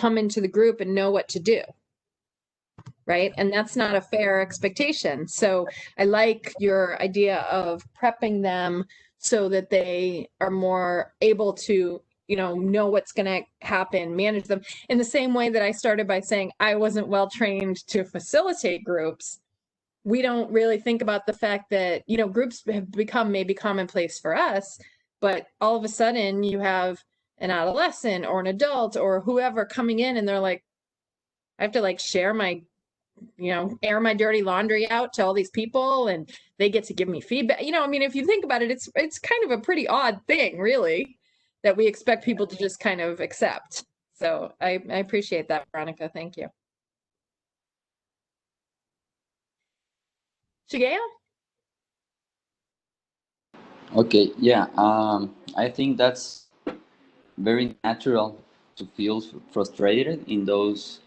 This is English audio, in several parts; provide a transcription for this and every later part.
come into the group and know what to do. Right. And that's not a fair expectation. So I like your idea of prepping them so that they are more able to, know what's going to happen, manage them in the same way that I started by saying I wasn't well trained to facilitate groups. We don't really think about the fact that, groups have become maybe commonplace for us, but all of a sudden you have an adolescent or an adult or whoever coming in and they're like, I have to like share my air my dirty laundry out to all these people and they get to give me feedback. If you think about it, it's kind of a pretty odd thing, really, that we expect people to just kind of accept. So I appreciate that, Veronica. Thank you. Shigeo? Okay, yeah. I think that's very natural to feel frustrated in those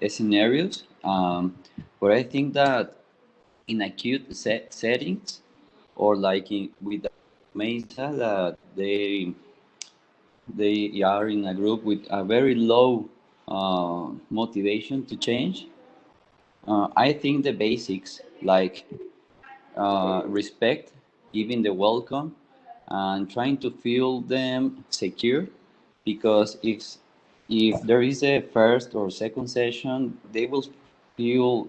scenarios. But I think that in acute settings, or like with Mesa, that they are in a group with a very low motivation to change. I think the basics like respect, giving the welcome, and trying to feel them secure, because if there is a first or second session, they will feel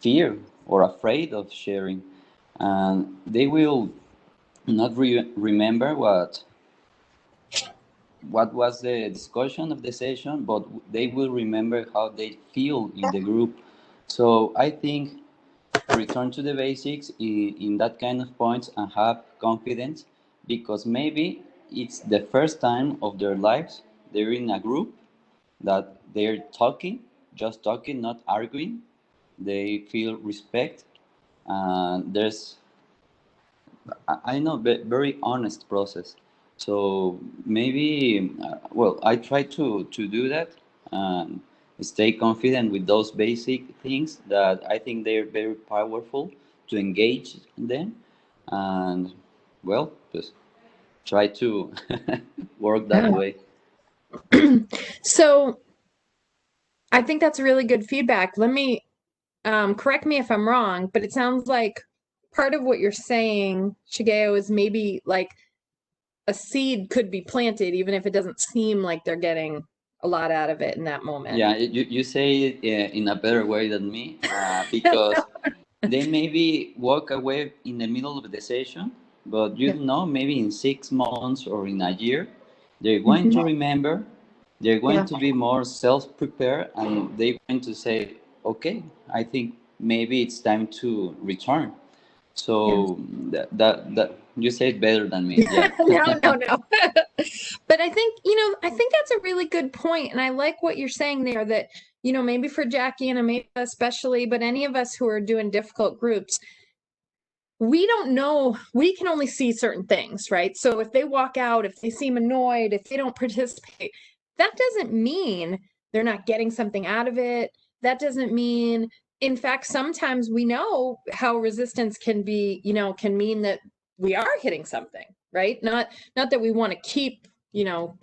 fear or afraid of sharing, and they will not remember what was the discussion of the session, but they will remember how they feel in the group. So I think return to the basics in that kind of points and have confidence, because maybe it's the first time of their lives they're in a group that they're talking, just talking, not arguing. They feel respect, and there's I know very honest process. So maybe well, I try to do that and stay confident with those basic things that I think they're very powerful to engage in them, and well, just try to work that way. So I think that's really good feedback. Let me correct me if I'm wrong, but it sounds like part of what you're saying, Shigeo, is maybe like a seed could be planted even if it doesn't seem like they're getting a lot out of it in that moment. Yeah, you say it in a better way than me, because they maybe walk away in the middle of the session, but you don't know, maybe in 6 months or in a year, they're going to remember, they're going to be more self-prepared, and they're going to say, okay, I think maybe it's time to return. So that you say it better than me. Yeah. No. But I think, that's a really good point. And I like what you're saying there that, maybe for Jackie and Amanda especially, but any of us who are doing difficult groups, we don't know, we can only see certain things, right? So if they walk out, if they seem annoyed, if they don't participate, that doesn't mean they're not getting something out of it. That doesn't mean, in fact, sometimes we know how resistance can be, can mean that we are hitting something, right? Not that we want to keep,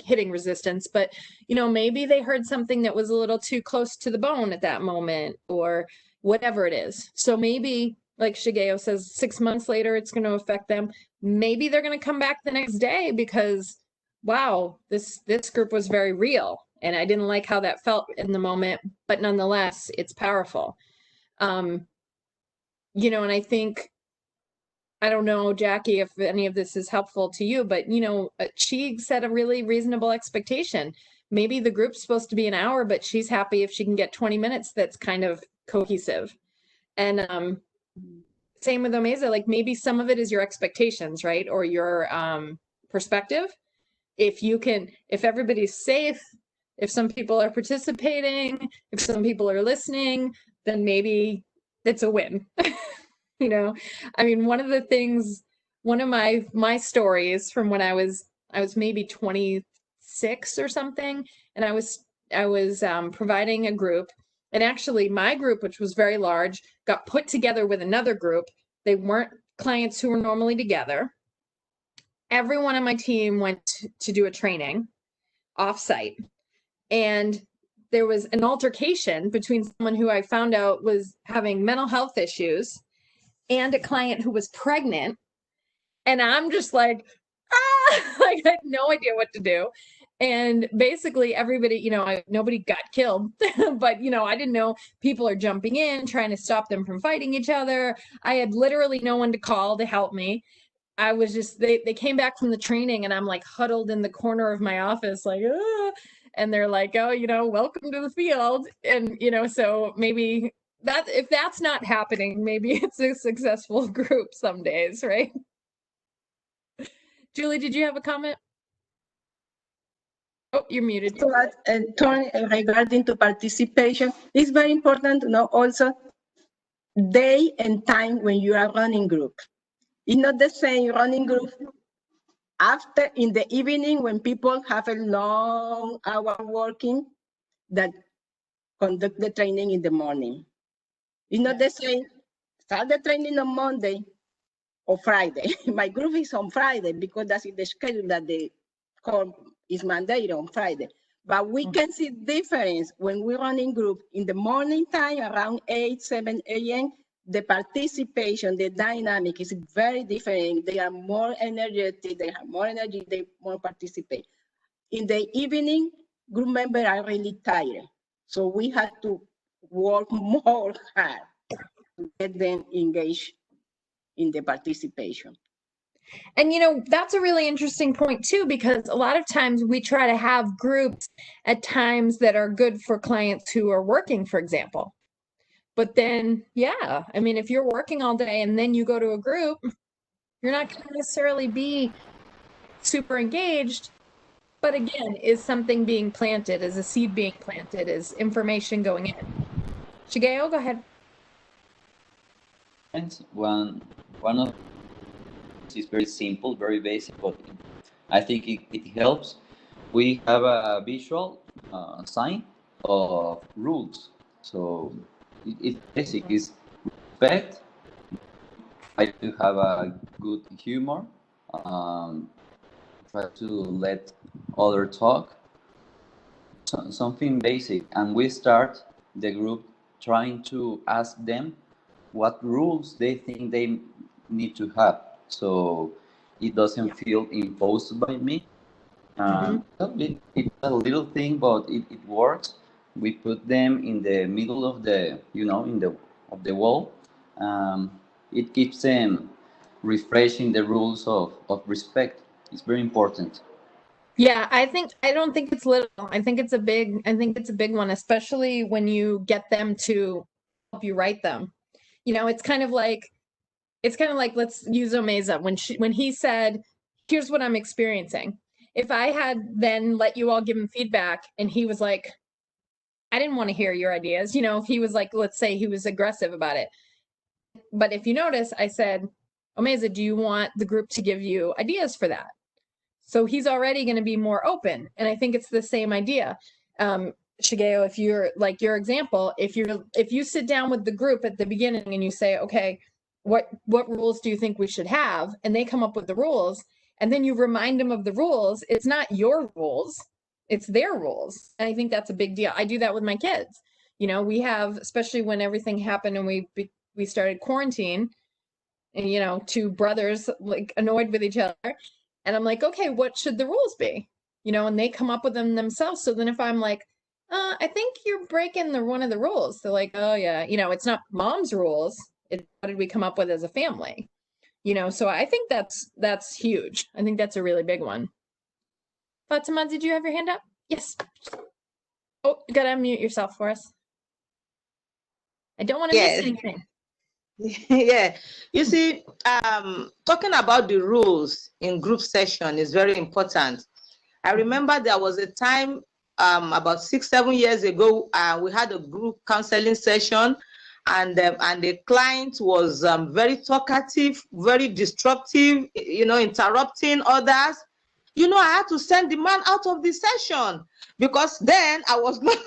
hitting resistance, but, maybe they heard something that was a little too close to the bone at that moment or whatever it is. So maybe, like Shigeo says, 6 months later, it's going to affect them. Maybe they're going to come back the next day because, wow, this group was very real. And I didn't like how that felt in the moment, but nonetheless, it's powerful. And I think, I don't know, Jackie, if any of this is helpful to you, but, she set a really reasonable expectation. Maybe the group's supposed to be an hour, but she's happy if she can get 20 minutes that's kind of cohesive. And same with Omeza, like maybe some of it is your expectations, right? Or your perspective. If everybody's safe, if some people are participating, if some people are listening, then maybe it's a win. One of the things, one of my stories from when I was maybe 26 or something, and I was providing a group. And actually, my group, which was very large, got put together with another group. They weren't clients who were normally together. Everyone on my team went to do a training offsite. And there was an altercation between someone who I found out was having mental health issues and a client who was pregnant. And I'm just like, like I had no idea what to do. And basically everybody, nobody got killed, but I didn't know people are jumping in, trying to stop them from fighting each other. I had literally no one to call to help me. I was just, they came back from the training and I'm like huddled in the corner of my office, like, and they're like, oh, welcome to the field. And, so maybe that, if that's not happening, maybe it's a successful group some days, right? Julie, did you have a comment? Oh, you're muted. So, Tony, regarding to participation, it's very important to know also day and time when you are running group. It's not the same running group after in the evening when people have a long hour working that conduct the training in the morning. It's not the same. Start the training on Monday or Friday. My group is on Friday because that's in the schedule that the call is mandated on Friday. But we can see difference when we run in group in the morning time around 8, 7 a.m. The participation, the dynamic is very different. They are more energetic, they have more energy, they more participate. In the evening, group members are really tired. So we have to work more hard to get them engaged in the participation. And that's a really interesting point too, because a lot of times we try to have groups at times that are good for clients who are working, for example. But then, yeah, I mean, if you're working all day and then you go to a group, you're not going to necessarily be super engaged. But again, is something being planted? Is a seed being planted? Is information going in? Shigeo, go ahead. And one of is very simple, very basic, but I think it helps. We have a visual sign of rules. So it's basic, is respect. I do have a good humor. Try to let other talk. Something basic, and we start the group trying to ask them what rules they think they need to have, so it doesn't feel imposed by me. It's a little thing, but it works. We put them in the middle of the of the wall. It keeps them refreshing the rules of respect. It's very important. Yeah, I don't think it's little. I think it's a big one, especially when you get them to help you write them. It's kind of like let's use Omeza when he said, here's what I'm experiencing. If I had then let you all give him feedback and he was like, I didn't want to hear your ideas, he was like, let's say he was aggressive about it. But if you notice, I said, Omeza, do you want the group to give you ideas for that? So he's already going to be more open. And I think it's the same idea. Shigeo, if you're like your example, if you sit down with the group at the beginning and you say, okay, what rules do you think we should have? And they come up with the rules, and then you remind them of the rules. It's not your rules, it's their rules. And I think that's a big deal. I do that with my kids. We have, especially when everything happened and we started quarantine, and two brothers like annoyed with each other. And I'm like, okay, what should the rules be? And they come up with them themselves. So then if I'm like, I think you're breaking one of the rules, they're like, oh yeah, it's not mom's rules. It's what did we come up with as a family? So I think that's huge. I think that's a really big one. Fatima, did you have your hand up? Yes. Oh, you gotta unmute yourself for us. I don't want to miss anything. Yeah, you see, talking about the rules in group session is very important. I remember there was a time about 6-7 years ago, we had a group counseling session, and the client was very talkative, very disruptive, interrupting others. I had to send the man out of the session because then I was not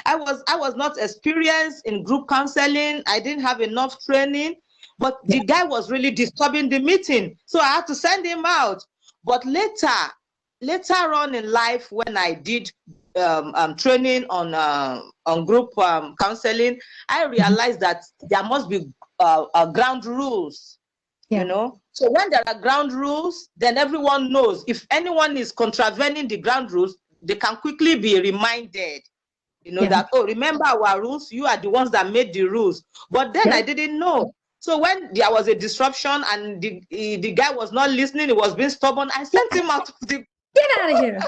I was not experienced in group counseling. I didn't have enough training, but the guy was really disturbing the meeting. So I had to send him out. But later on in life, when I did training on group counseling, I realized that there must be ground rules. Yeah. You know, so when there are ground rules, then everyone knows if anyone is contravening the ground rules, they can quickly be reminded. You know, that, oh, remember our rules, you are the ones that made the rules. But then I didn't know. So when there was a disruption and the guy was not listening, he was being stubborn, I sent him out of the... Get out of here.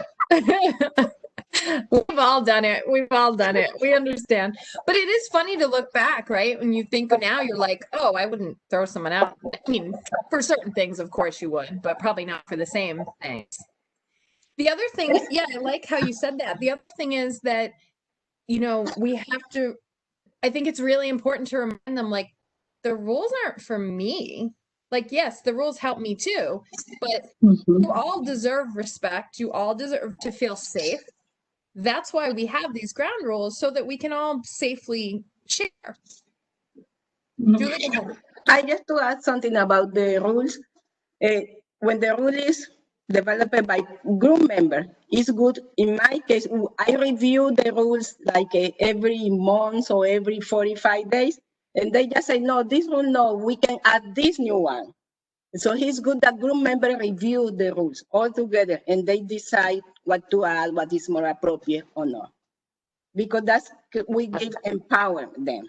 We've all done it. We've all done it. We understand. But it is funny to look back, right? When you think now, you're like, oh, I wouldn't throw someone out. I mean, for certain things, of course you would, but probably not for the same things. The other thing, yeah, I like how you said that. The other thing is that, you know, we have to, I think it's really important to remind them, like, the rules aren't for me. Like, yes, the rules help me too, but you all deserve respect. You all deserve to feel safe. That's why we have these ground rules, so that we can all safely share. Julie, go ahead. I just to add something about the rules. When the rule is developed by group member, it's good. In my case, I review the rules like every month or every 45 days, and they just say, no, this rule, no, we can add this new one. So it's good that group member review the rules all together, and they decide what to add, what is more appropriate or not. Because that's, we give empower them.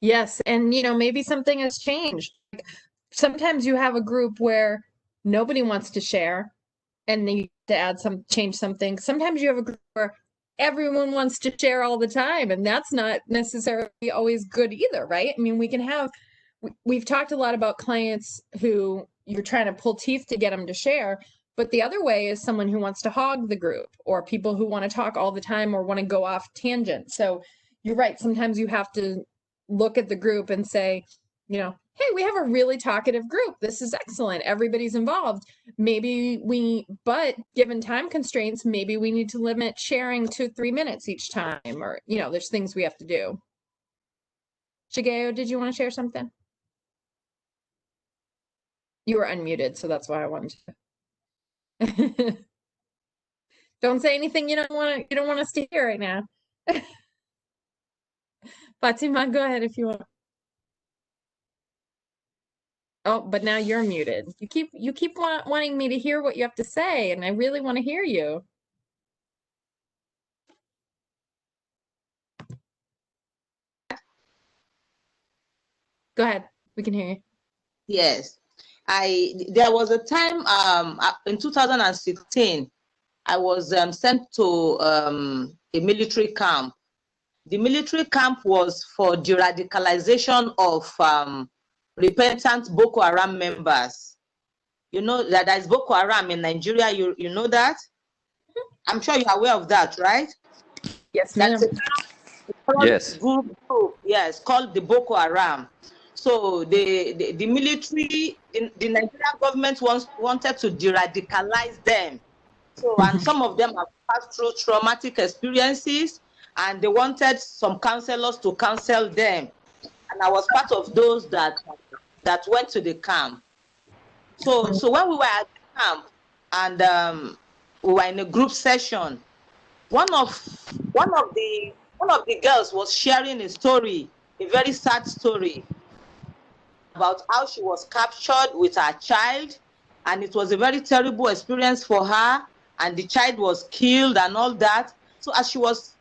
Yes, and you know, maybe something has changed. Like, sometimes you have a group where nobody wants to share, and they need to add change something. Sometimes you have a group where everyone wants to share all the time, and that's not necessarily always good either, right? I mean, we've talked a lot about clients who you're trying to pull teeth to get them to share, but the other way is someone who wants to hog the group, or people who want to talk all the time or want to go off tangent. So you're right. Sometimes you have to look at the group and say, you know, hey, we have a really talkative group. This is excellent. Everybody's involved. But given time constraints, maybe we need to limit sharing to 3 minutes each time, or, you know, there's things we have to do. Shigeo, did you want to share something? You were unmuted, so that's why I wanted to. Don't say anything you don't want us to hear right now. Fatima, go ahead if you want. Oh, but now you're muted. You keep wanting me to hear what you have to say, and I really want to hear you. Go ahead. We can hear you. Yes. There was a time in 2016, I was sent to a military camp. The military camp was for de-radicalization of repentant Boko Haram members. You know that there's Boko Haram in Nigeria. You know that? I'm sure you're aware of that, right? Yes, ma'am. Yes. Group, yes, called the Boko Haram. So the military, the Nigerian government wanted to de-radicalize them. So, and some of them have passed through traumatic experiences, and they wanted some counselors to counsel them. And I was part of those that went to the camp. So when we were at the camp and we were in a group session, one of the girls was sharing a story, a very sad story, about how she was captured with her child, and it was a very terrible experience for her, and the child was killed and all that. So as she was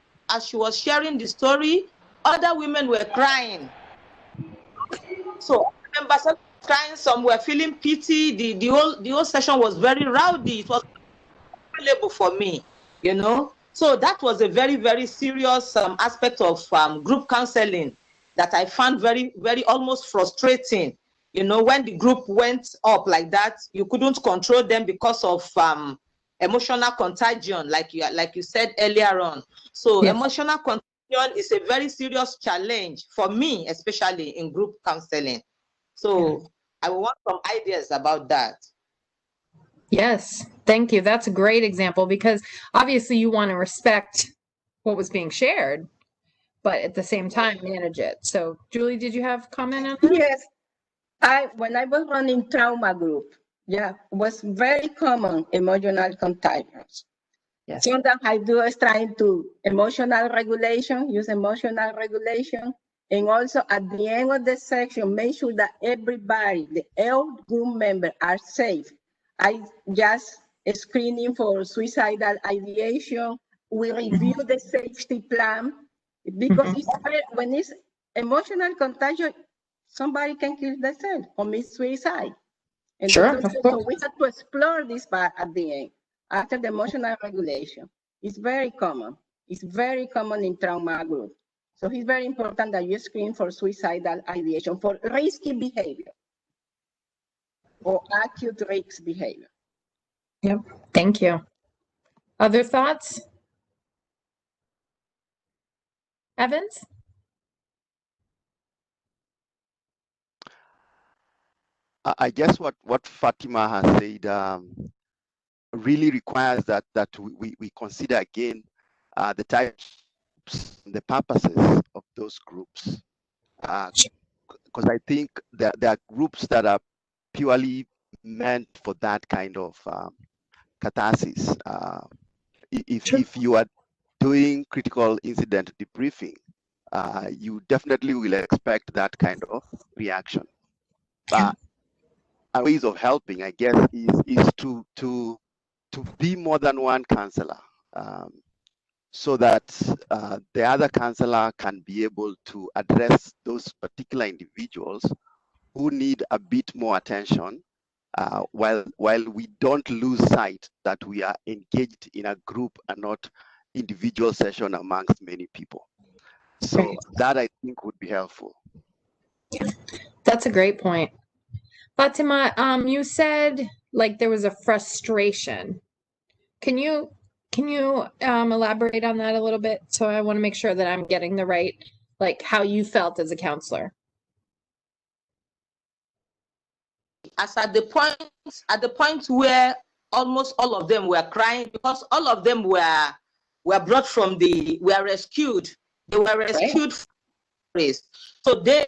sharing the story, other women were crying. So I remember some crying, some were feeling pity. The whole session was very rowdy. It was available for me, you know. So that was a very, very serious aspect of group counseling that I found very, very almost frustrating. You know, when the group went up like that, you couldn't control them because of emotional contagion, like you said earlier on. So yes. Emotional contagion is a very serious challenge for me, especially in group counseling. So I want some ideas about that. Yes, thank you. That's a great example, because obviously you want to respect what was being shared, but at the same time manage it. So Julie, did you have a comment on that? Yes. When I was running trauma group, it was very common emotional contagions. Yes. Sometimes I do is trying to emotional regulation, use emotional regulation. And also at the end of the section, make sure that everybody, all group members are safe. I just screening for suicidal ideation. We review the safety plan because it's when it's emotional contagion, somebody can kill themselves, commit suicide. And Sure. so we have to explore this part at the end, after the emotional regulation. It's very common. It's very common in trauma group. So it's very important that you screen for suicidal ideation, for risky behavior or acute risk behavior. Yep. Thank you. Other thoughts? Evans? I guess what Fatima has said really requires that we consider again the types, the purposes of those groups. Because I think there are groups that are purely meant for that kind of catharsis. If you are doing critical incident debriefing, you definitely will expect that kind of reaction. But ways of helping, I guess, is to be more than one counselor, so that the other counselor can be able to address those particular individuals who need a bit more attention, while we don't lose sight that we are engaged in a group and not individual session amongst many people. So Right. that I think would be helpful. That's a great point. Fatima, you said like there was a frustration. Can you elaborate on that a little bit? So I want to make sure that I'm getting the right, like how you felt as a counselor. As at the point where almost all of them were crying, because all of them were brought from were rescued. They were rescued from race. So they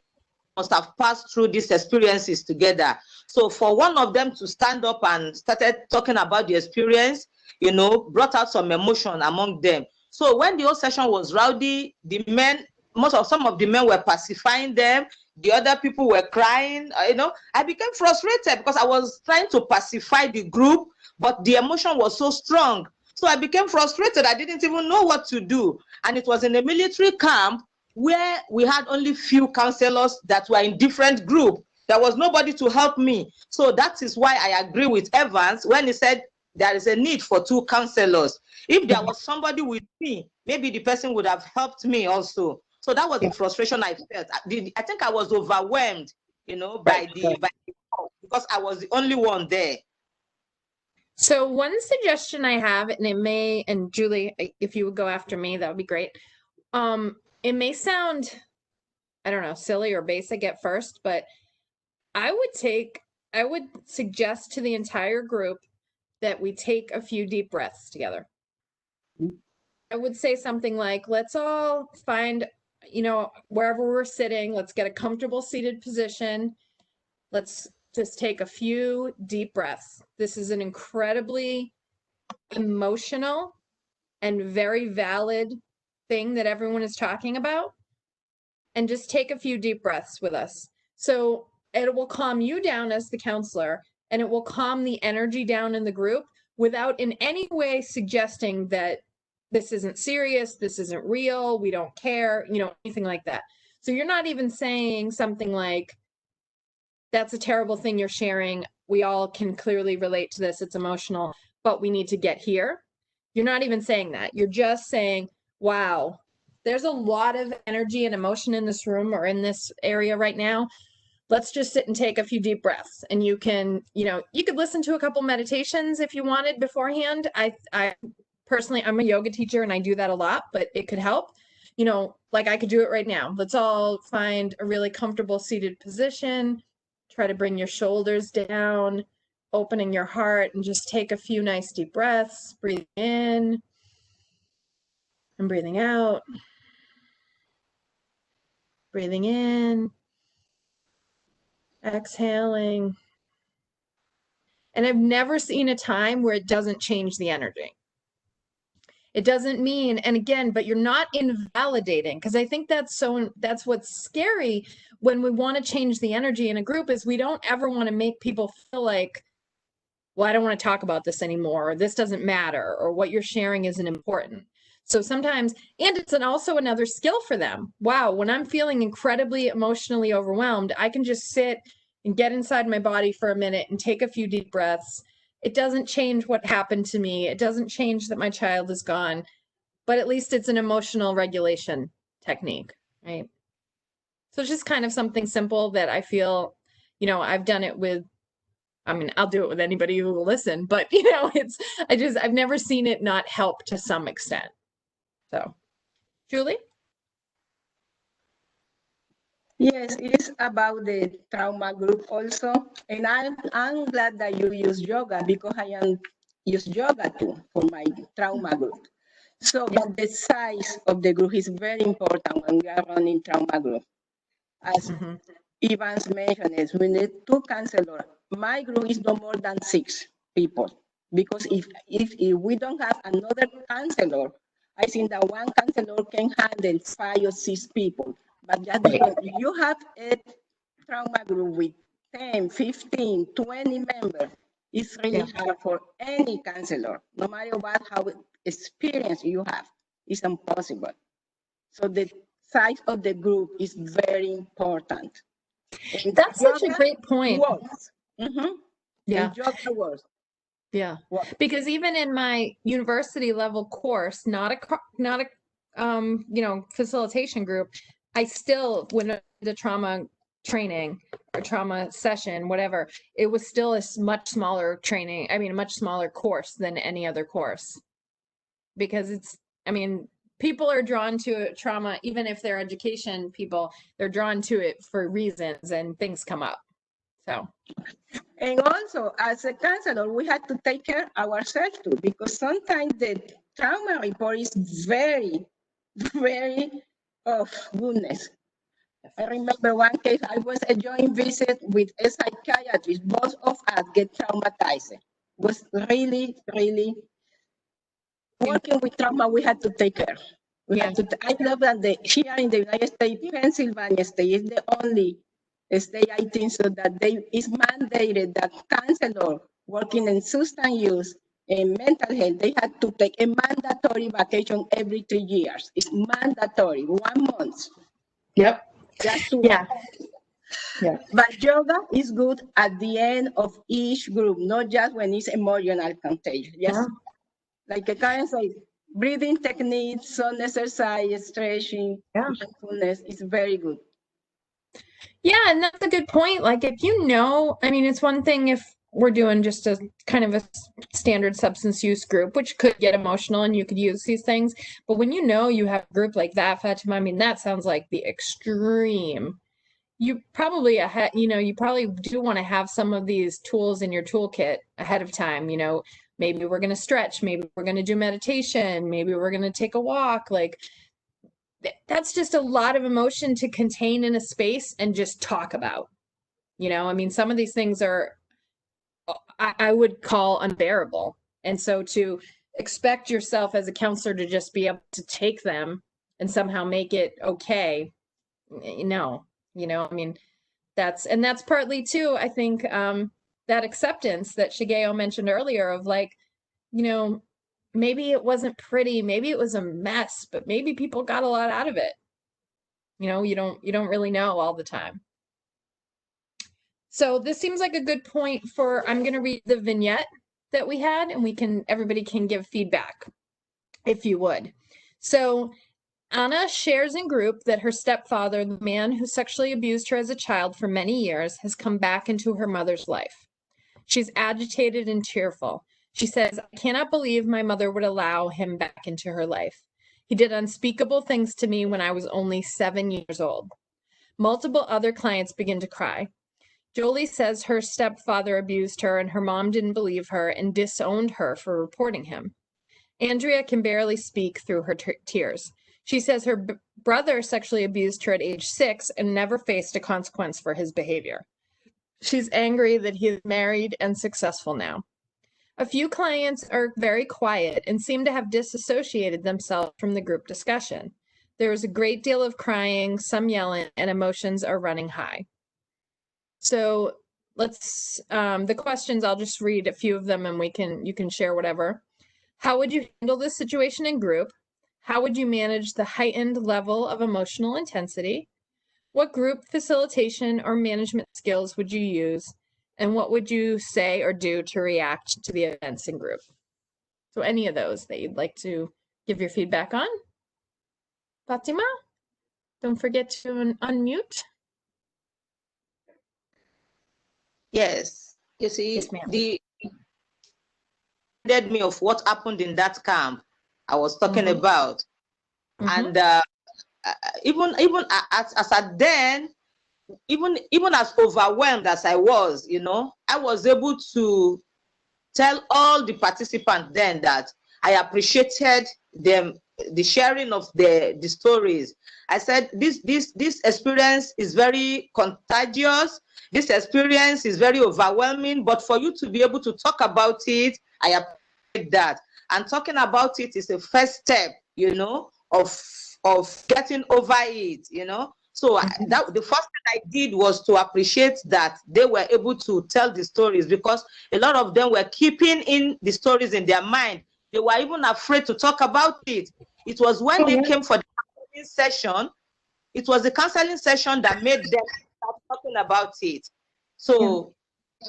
must have passed through these experiences together. So for one of them to stand up and started talking about the experience, brought out some emotion among them. So when the whole session was rowdy, some of the men were pacifying them. The other people were crying. I became frustrated because I was trying to pacify the group, but the emotion was so strong. So I became frustrated. I didn't even know what to do. And it was in a military camp where we had only few counselors that were in different groups. There was nobody to help me. So that is why I agree with Evans when he said there is a need for 2 counselors. If there was somebody with me, maybe the person would have helped me also. So that was the frustration I felt. I think I was overwhelmed, because I was the only one there. So one suggestion I have, and it may, and Julie, if you would go after me, that would be great. It may sound, I don't know, silly or basic at first, but I would suggest to the entire group that we take a few deep breaths together. I would say something like, let's all find, wherever we're sitting, let's get a comfortable seated position. Let's just take a few deep breaths. This is an incredibly emotional and very valid thing that everyone is talking about. And just take a few deep breaths with us. So it will calm you down as the counselor, and it will calm the energy down in the group without in any way suggesting that this isn't serious, this isn't real, we don't care, anything like that. So you're not even saying something like, that's a terrible thing you're sharing. We all can clearly relate to this. It's emotional, but we need to get here. You're not even saying that. You're just saying, wow, there's a lot of energy and emotion in this room or in this area right now. Let's just sit and take a few deep breaths. And you can, you could listen to a couple meditations if you wanted beforehand. I personally, I'm a yoga teacher and I do that a lot, but it could help. Like I could do it right now. Let's all find a really comfortable seated position. Try to bring your shoulders down, opening your heart, and just take a few nice deep breaths. Breathing in and breathing out. Breathing in, exhaling. And I've never seen a time where it doesn't change the energy. It doesn't mean, and again, but you're not invalidating, because I think that's what's scary when we want to change the energy in a group, is we don't ever want to make people feel like, well, I don't want to talk about this anymore, or this doesn't matter, or what you're sharing isn't important. So sometimes, and it's also another skill for them. Wow, when I'm feeling incredibly emotionally overwhelmed, I can just sit and get inside my body for a minute and take a few deep breaths. It doesn't change what happened to me. It doesn't change that my child is gone, but at least it's an emotional regulation technique, right? So it's just kind of something simple that I feel, I've done it with, I mean, I'll do it with anybody who will listen, but I've never seen it not help to some extent. So, Julie? Yes, it's about the trauma group also. And I'm glad that you use yoga, because I use yoga too for my trauma group. So, but the size of the group is very important when we are running trauma group. As Evans mentioned, we need 2 counselors. My group is no more than 6 people, because if we don't have another counselor, I think that one counselor can handle 5 or 6 people. But just because you have a trauma group with 10, 15, 20 members, it's really hard for any counselor, no matter how experience you have. It's impossible. So the size of the group is very important. And that's such a great point. Yeah. Yoga works. Yeah. Because even in my university level course, not a facilitation group, I still, when the trauma training or trauma session, whatever, it was still a much smaller training. I mean, a much smaller course than any other course, because people are drawn to trauma, even if they're education people, they're drawn to it for reasons, and things come up. So. And also, as a counselor, we had to take care of ourselves too, because sometimes the trauma report is very, very, oh goodness. I remember one case, I was a joint visit with a psychiatrist. Both of us get traumatized. It was really, really, working with trauma, we had to take care. I love that here in the United States, Pennsylvania state is the only state, I think, so that it's mandated that counselor working in substance use and mental health, they had to take a mandatory vacation every 3 years. It's mandatory, 1 month. Yep. Yeah. But yoga is good at the end of each group, not just when it's emotional contagion. Yes. Like Karen said, breathing techniques, sun exercise, stretching, mindfulness is very good. Yeah, and that's a good point. Like, if it's one thing if we're doing just a kind of a standard substance use group, which could get emotional and you could use these things. But when you have a group like that, Fatima, that sounds like the extreme. You probably do want to have some of these tools in your toolkit ahead of time. Maybe we're going to stretch, maybe we're going to do meditation, maybe we're going to take a walk. Like, that's just a lot of emotion to contain in a space and just talk about. Some of these things are, I would call unbearable. And so to expect yourself as a counselor to just be able to take them and somehow make it okay, no. That's partly too, I think, that acceptance that Shigeo mentioned earlier of like, maybe it wasn't pretty, maybe it was a mess, but maybe people got a lot out of it. You don't really know all the time. So this seems like a good point I'm going to read the vignette that we had, and everybody can give feedback if you would. So Anna shares in group that her stepfather, the man who sexually abused her as a child for many years, has come back into her mother's life. She's agitated and tearful. She says, "I cannot believe my mother would allow him back into her life. He did unspeakable things to me when I was only 7 years old." Multiple other clients begin to cry. Jolie says her stepfather abused her and her mom didn't believe her and disowned her for reporting him. Andrea can barely speak through her tears. She says her brother sexually abused her at age 6 and never faced a consequence for his behavior. She's angry that he is married and successful now. A few clients are very quiet and seem to have disassociated themselves from the group discussion. There is a great deal of crying, some yelling, and emotions are running high. So let's, the questions, I'll just read a few of them and you can share whatever. How would you handle this situation in group? How would you manage the heightened level of emotional intensity? What group facilitation or management skills would you use? And what would you say or do to react to the events in group? So any of those that you'd like to give your feedback on? Fatima, don't forget to unmute. Yes, you see, Yes, ma'am. the reminded me of what happened in that camp I was talking Mhm. about. Mhm. And even as at then, even as overwhelmed as I was, I was able to tell all the participants then that I appreciated them, the sharing of the stories. I said this experience is very contagious. This experience is very overwhelming, but for you to be able to talk about it, I appreciate that. And talking about it is a first step, of getting over it, So that the first thing I did was to appreciate that they were able to tell the stories, because a lot of them were keeping in the stories in their mind. They were even afraid to talk about it. It was when they came for the counseling session, it was the counseling session that made them start talking about it. So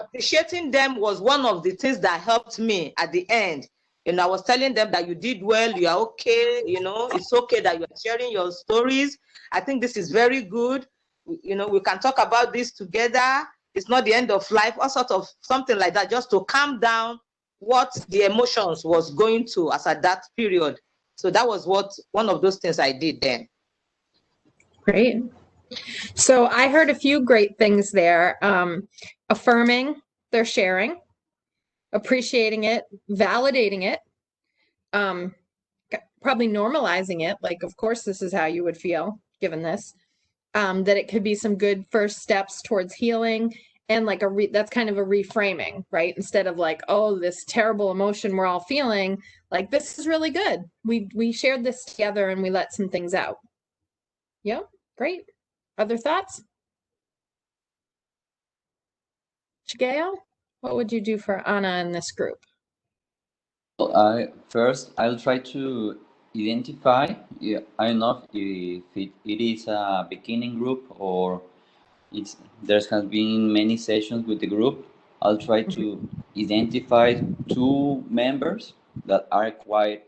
appreciating them was one of the things that helped me at the end. I was telling them that you did well, you are okay, it's okay that you are sharing your stories. I think this is very good. We can talk about this together. It's not the end of life, or sort of something like that, just to calm down what the emotions was going to as at that period. So that was one of those things I did then. Great. So I heard a few great things there. Affirming their sharing, appreciating it, validating it, probably normalizing it. Like, of course, this is how you would feel given this. That it could be some good first steps towards healing, and like that's kind of a reframing, right? Instead of like, oh, this terrible emotion we're all feeling, like this is really good. We shared this together and we let some things out. Yeah, great. Other thoughts? Shigeo, what would you do for Anna in this group? Well, I'll try to identify. Yeah, I don't know if it is a beginning group or there has been many sessions with the group. I'll try to identify 2 members that are quite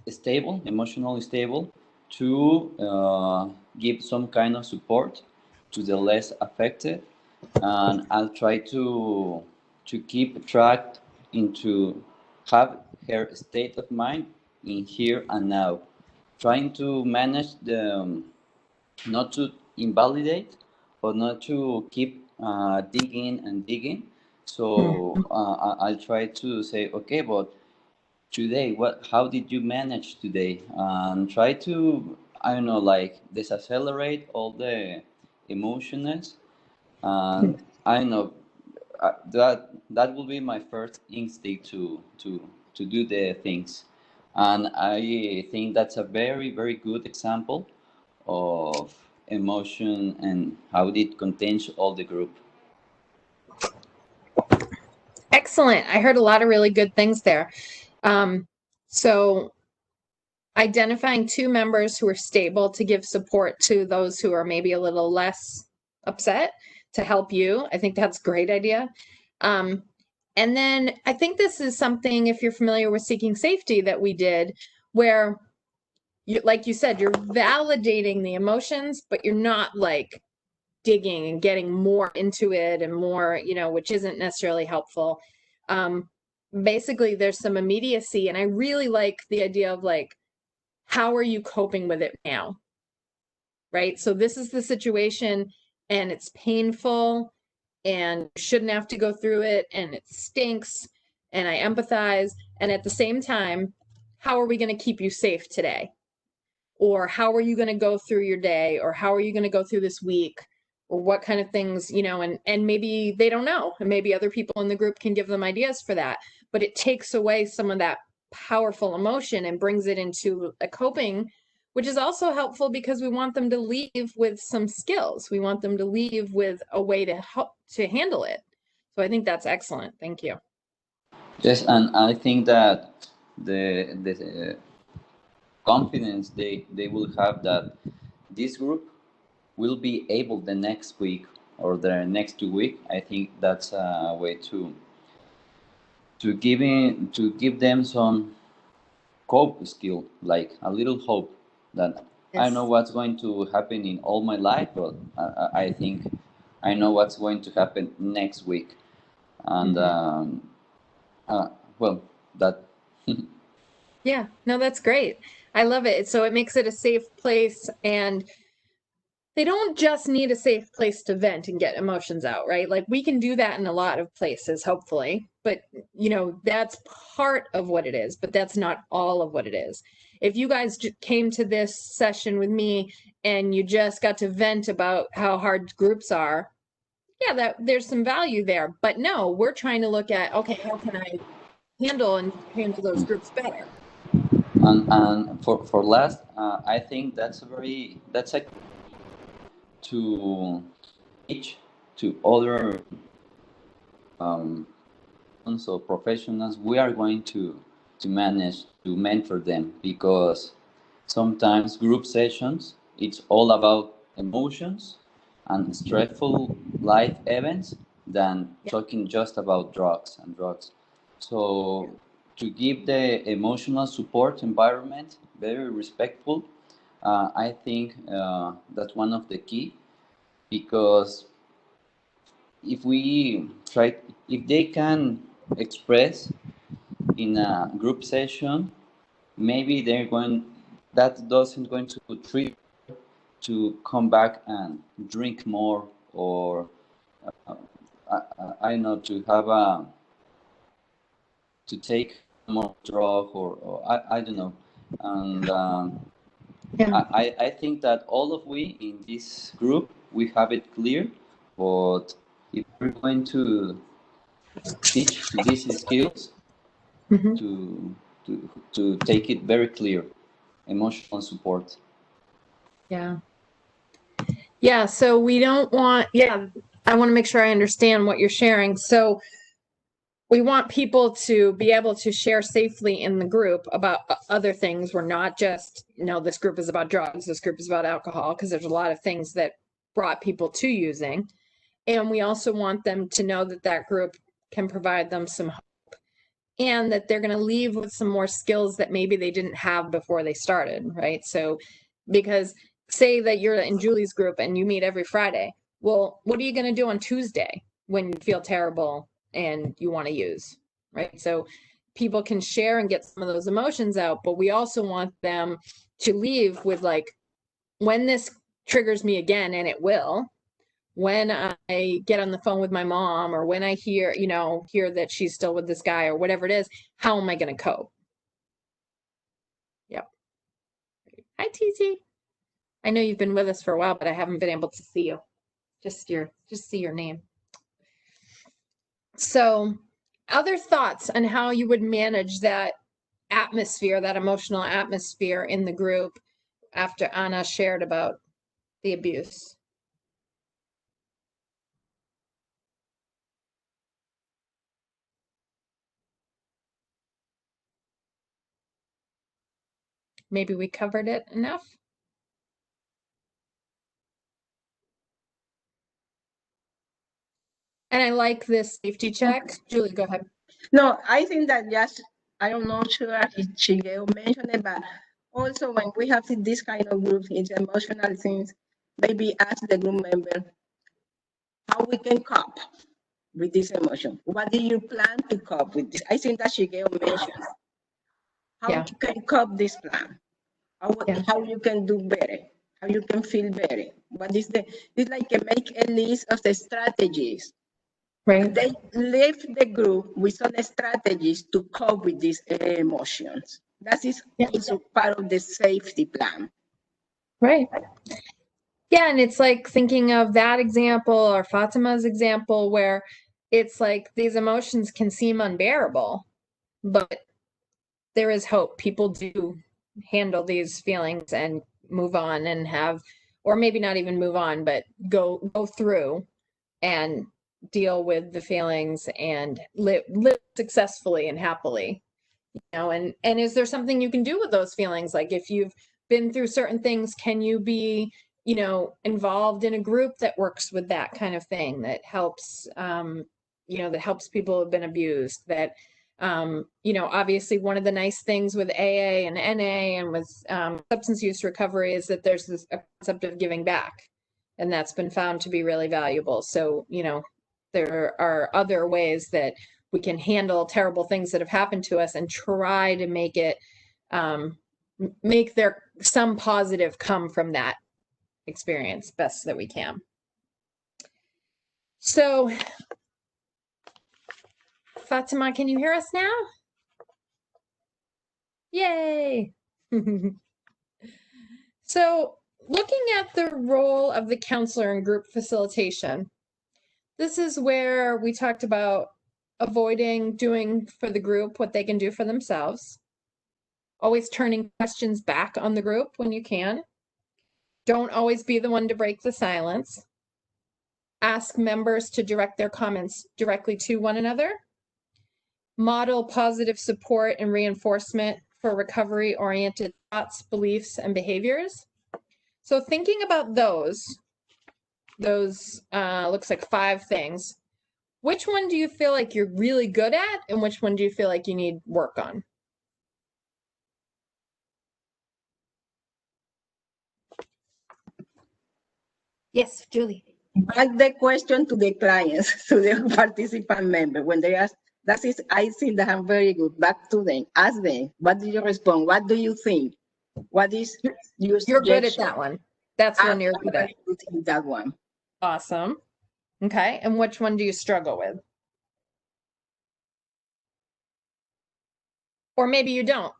stable, emotionally stable, to give some kind of support to the less affected, and I'll try to keep track into have her state of mind in here and now, trying to manage the not to invalidate, but not to keep digging and digging. So I'll try to say, okay, but today, how did you manage today? And try to, I don't know, like decelerate all the emotions. And I don't know, that will be my first instinct to do the things. And I think that's a very, very good example of emotion and how it contains all the group. Excellent. I heard a lot of really good things there. So identifying 2 members who are stable to give support to those who are maybe a little less upset to help you. I think that's a great idea. And then I think this is something, if you're familiar with Seeking Safety, that we did, where like you said, you're validating the emotions, but you're not like digging and getting more into it and more, which isn't necessarily helpful. Basically, there's some immediacy, and I really like the idea of like, how are you coping with it now? Right? So this is the situation, and it's painful, and you shouldn't have to go through it, and it stinks, and I empathize. And at the same time, how are we going to keep you safe today? Or how are you going to go through your day? Or how are you going to go through this week or what kind of things, you know, and maybe they don't know, and maybe other people in the group can give them ideas for that, but it takes away some of that powerful emotion and brings it into a coping, which is also helpful because we want them to leave with some skills. We want them to leave with a way to help to handle it. So I think that's excellent. Thank you. Yes, and I think that the confidence they will have that this group will be able the next week or the next 2 weeks. I think that's a way to give them some cope skill, like a little hope that I know what's going to happen in all my life, but I think I know what's going to happen next week, and well, that. Yeah, no, that's great. I love it. So it makes it a safe place, and they don't just need a safe place to vent and get emotions out, right? Like we can do that in a lot of places, hopefully, but you know, that's part of what it is, but that's not all of what it is. If you guys came to this session with me and you just got to vent about how hard groups are, yeah, that there's some value there, but no, we're trying to look at, okay, how can I handle those groups better? And for last, I think that's a to teach to other so professionals. We are going to manage to mentor them, because sometimes group sessions it's all about emotions and stressful life events than talking just about drugs. So to give the emotional support environment very respectful, I think that's one of the key, because if they can express in a group session, maybe that doesn't going to trigger to come back and drink more, or I know, to have to take more drug, or I don't know. And I think that all of we in this group, we have it clear, but if we're going to teach these skills, to take it very clear, emotional support. Yeah, so we don't want, I want to make sure I understand what you're sharing. So we want people to be able to share safely in the group about other things. We're not just, this group is about drugs, this group is about alcohol, because there's a lot of things that brought people to using. And we also want them to know that that group can provide them some hope, and that they're going to leave with some more skills that maybe they didn't have before they started, right? So, because say that you're in Julie's group and you meet every Friday. Well, what are you going to do on Tuesday when you feel terrible and you want to use, right? So people can share and get some of those emotions out, but we also want them to leave with, like, when this triggers me again, and it will, when I get on the phone with my mom, or when I hear that she's still with this guy, or whatever it is, how am I going to cope? Yep. Hi, TT. I know you've been with us for a while, but I haven't been able to see you. Just see your name. So, other thoughts on how you would manage that atmosphere, that emotional atmosphere in the group after Anna shared about the abuse? Maybe we covered it enough. And I like this safety check. Julie, go ahead. No, I think that just, I'm not sure if Shigeo mentioned it, but also when we have this kind of group, it's emotional things, maybe ask the group member how we can cope with this emotion. What do you plan to cope with this? I think that Shigeo mentioned how you can cope this plan, how you can do better, how you can feel better. What is it's like make a list of the strategies. Right. They leave the group with some strategies to cope with these emotions. That is also part of the safety plan. Right. Yeah, and it's like thinking of that example or Fatima's example where it's like these emotions can seem unbearable, but there is hope. People do handle these feelings and move on and have, or maybe not even move on, but go through and deal with the feelings and live successfully and happily. You know, and is there something you can do with those feelings? Like if you've been through certain things, can you be, you know, involved in a group that works with that kind of thing, that helps, you know, that helps people who've been abused, that, you know, obviously one of the nice things with AA and NA and with substance use recovery is that there's this concept of giving back, and that's been found to be really valuable. So, you know, there are other ways that we can handle terrible things that have happened to us and try to make it, make there some positive come from that experience best that we can. So, Fatima, can you hear us now? Yay! So, looking at the role of the counselor in group facilitation, this is where we talked about avoiding doing for the group what they can do for themselves. Always turning questions back on the group when you can. Don't always be the one to break the silence. Ask members to direct their comments directly to one another. Model positive support and reinforcement for recovery-oriented thoughts, beliefs, and behaviors. So thinking about those looks like 5 things. Which one do you feel like you're really good at, and which one do you feel like you need work on? Yes, Julie. Back the question to the clients, to the participant member. When they ask, that is, I think that I'm very good. Back to them, ask them, what do you respond? What do you think? What is your You're good at suggestion? that one. That's one you're good at. very good in that one. Awesome. Okay, and which one do you struggle with? Or maybe you don't.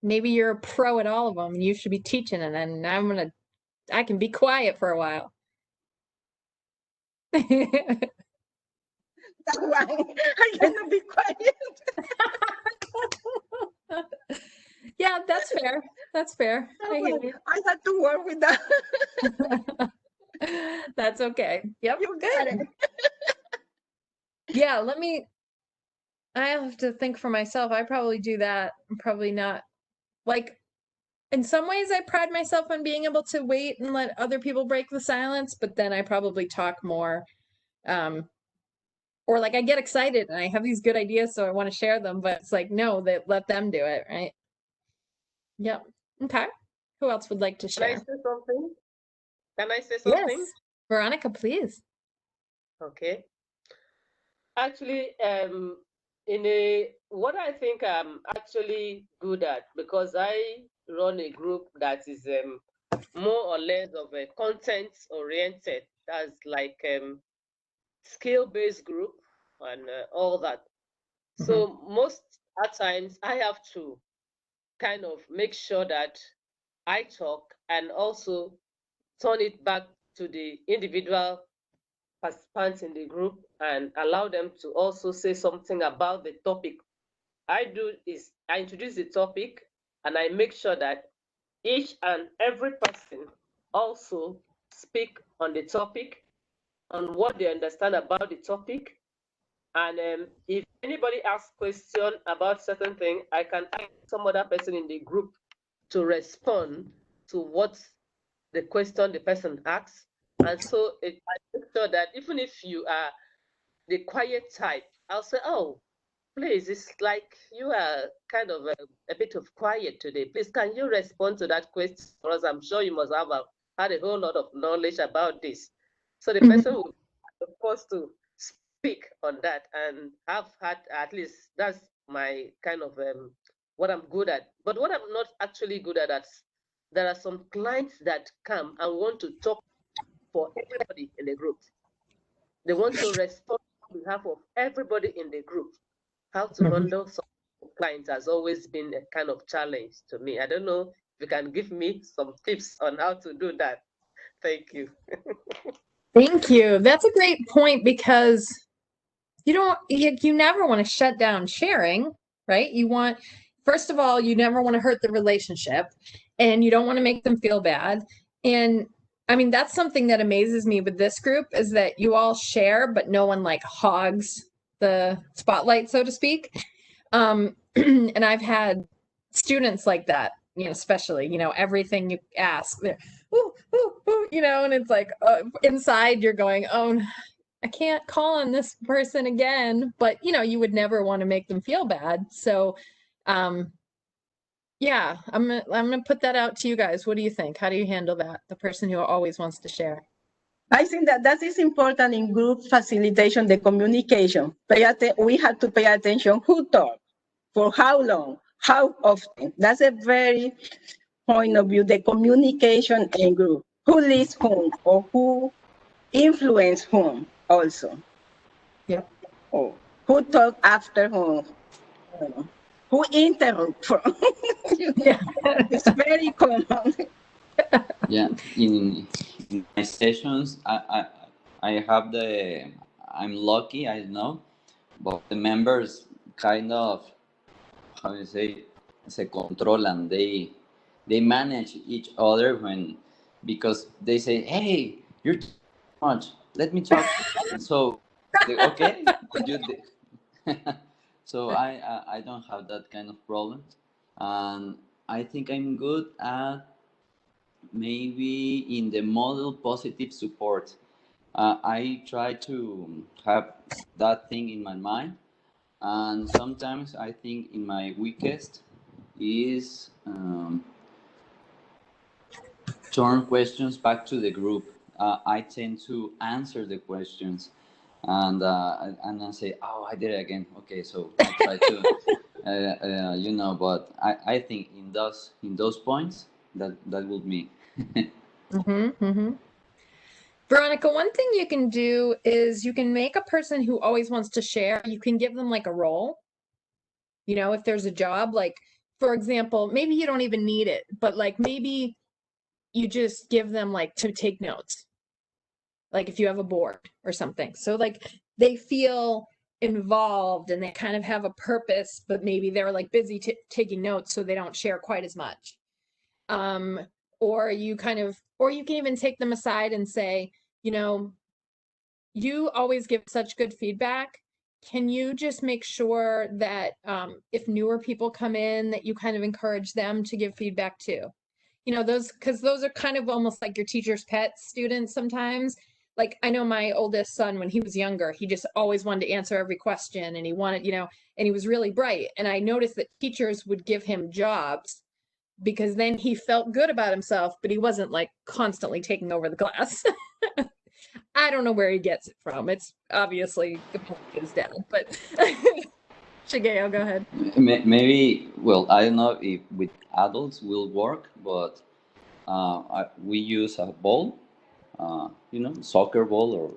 Maybe you're a pro at all of them and you should be teaching it, and I can be quiet for a while. That one, I cannot be quiet. Yeah, that's fair. That's fair. I hear you. I had to work with that. That's okay. Yep, You got good. it. Yeah, I have to think for myself. I probably do that. I'm probably not, like, in some ways I pride myself on being able to wait and let other people break the silence, but then I probably talk more. Or like I get excited and I have these good ideas, so I want to share them, but it's like, no, let them do it, right? Yep. Okay. Who else would like to Can I share? say something? Can I say something? Yes. Veronica, please. Okay. Actually, what I think I'm actually good at, because I run a group that is more or less of a content oriented, that's like skill-based group and all that. So most at times I have to kind of make sure that I talk and also turn it back to the individual participants in the group and allow them to also say something about the topic. I do is I introduce the topic and I make sure that each and every person also speak on the topic, on what they understand about the topic. And if anybody asks question about certain thing, I can ask some other person in the group to respond to what the question the person asks. And so I make sure that even if you are the quiet type, I'll say, oh, please, it's like you are kind of a bit of quiet today. Please, can you respond to that question for us? I'm sure you must have had a whole lot of knowledge about this. So the person will be forced to speak on that and have had, at least that's my kind of what I'm good at. But what I'm not actually good at, there are some clients that come and want to talk for everybody in the group. They want to respond on behalf of everybody in the group. How to handle some clients has always been a kind of challenge to me. I don't know you can give me some tips on how to do that. Thank you. Thank you. That's a great point because you never want to shut down sharing, right? First of all, you never want to hurt the relationship and you don't want to make them feel bad. And I mean, that's something that amazes me with this group is that you all share, but no one like hogs the spotlight, so to speak. And I've had students like that, especially, everything you ask, ooh, ooh, ooh, and it's like inside you're going, oh, I can't call on this person again, but you would never want to make them feel bad. So, yeah, I'm gonna put that out to you guys. What do you think? How do you handle that? The person who always wants to share. I think that is important in group facilitation, the communication. We have to pay attention who talk, for how long, how often. That's a very point of view, the communication in group. Who leads whom or who influence whom also. Yep. Or who talk after whom. Who interrupt from. Yeah. It's very common. Yeah, in my sessions, I'm lucky, I know, but the members kind of, how do you say, se controlan. They manage each other because they say, hey, you're too much, let me talk. So, okay, but so I don't have that kind of problem. And I think I'm good at maybe in the model positive support. I try to have that thing in my mind, and sometimes I think in my weakest is turn questions back to the group. I tend to answer the questions, and I say, "Oh, I did it again." Okay, so I try to, But I think in those points that would be. Veronica, one thing you can do is you can make a person who always wants to share, you can give them like a role. If there's a job, like, for example, maybe you don't even need it, but like maybe you just give them like to take notes. Like if you have a board or something. So like they feel involved and they kind of have a purpose, but maybe they're like busy taking notes so they don't share quite as much. Or you can even take them aside and say, you always give such good feedback. Can you just make sure that if newer people come in, that you kind of encourage them to give feedback too? Because those are kind of almost like your teacher's pet students sometimes. Like I know my oldest son, when he was younger, he just always wanted to answer every question and he wanted, and he was really bright. And I noticed that teachers would give him jobs because then he felt good about himself, but he wasn't like constantly taking over the class. I don't know where he gets it from. It's obviously his dad, but Shigeo, go ahead. Maybe, well, I don't know if with adults will work, but we use a ball, soccer ball or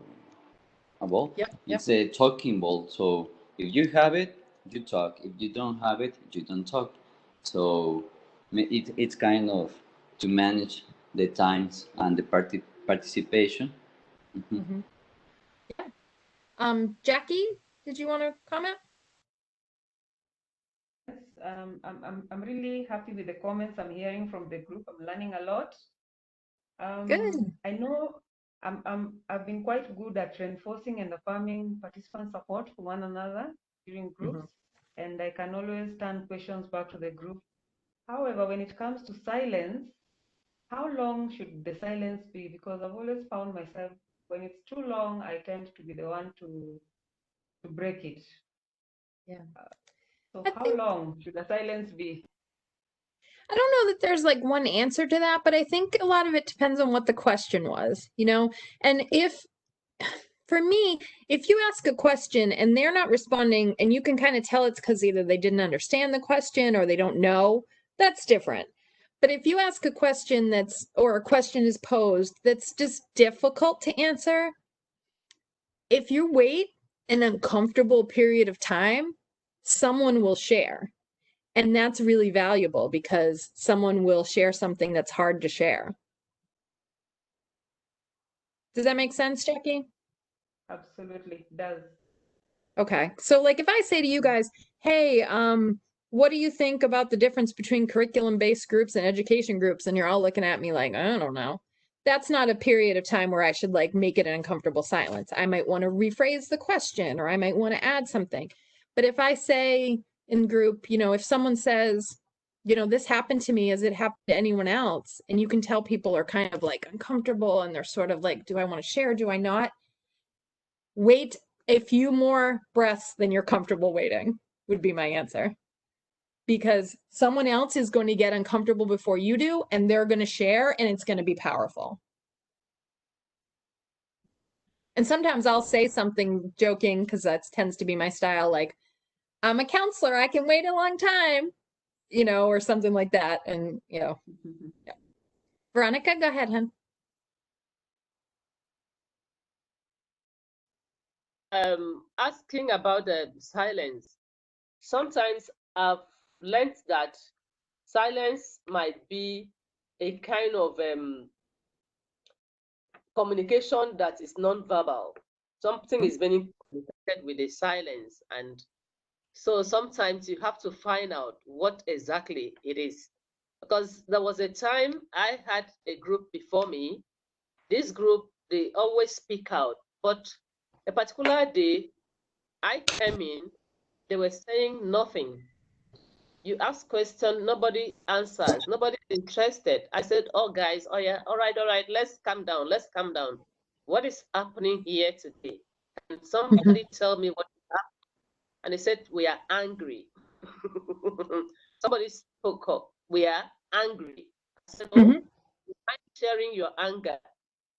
a ball. Yep. It's a talking ball. So if you have it, you talk. If you don't have it, you don't talk. So it's kind of to manage the times and the participation. Yeah. Jackie, did you want to comment? I'm really happy with the comments I'm hearing from the group. I'm learning a lot. Good. I know I've been quite good at reinforcing and affirming participant support for one another during groups, and I can always turn questions back to the group. However, when it comes to silence, how long should the silence be? Because I've always found myself, when it's too long, I tend to be the one to break it. Yeah. So how long should the silence be? I don't know that there's like one answer to that, but I think a lot of it depends on what the question was, and for me, if you ask a question and they're not responding and you can kind of tell it's because either they didn't understand the question or they don't know, that's different. But if you ask a question or a question is posed that's just difficult to answer, if you wait an uncomfortable period of time, someone will share. And that's really valuable because someone will share something that's hard to share. Does that make sense, Jackie? Absolutely, it does. Okay. So like if I say to you guys, hey, what do you think about the difference between curriculum-based groups and education groups? And you're all looking at me like, I don't know. That's not a period of time where I should like make it an uncomfortable silence. I might want to rephrase the question, or I might want to add something. But if I say in group, you know, if someone says, you know, this happened to me, has it happened to anyone else? And you can tell people are kind of like uncomfortable and they're sort of like, do I want to share? Do I not? Wait a few more breaths than you're comfortable waiting would be my answer. Because someone else is going to get uncomfortable before you do, and they're going to share, and it's going to be powerful. And sometimes I'll say something joking, because that tends to be my style, like, I'm a counselor, I can wait a long time, you know, or something like that. And, you know, yeah. Veronica, go ahead, hon. Asking about the silence. Sometimes I've learned that silence might be a kind of communication that is non-verbal. Something is being communicated with a silence, and so sometimes you have to find out what exactly it is. Because there was a time I had a group before me. This group, they always speak out, but a particular day I came in, they were saying nothing. You ask question, nobody answers, nobody's interested. I said, oh guys, oh yeah, all right, let's calm down, let's calm down. What is happening here today? And somebody tell me what happened. And they said, we are angry. Somebody spoke up, we are angry. I said, oh, you mind sharing your anger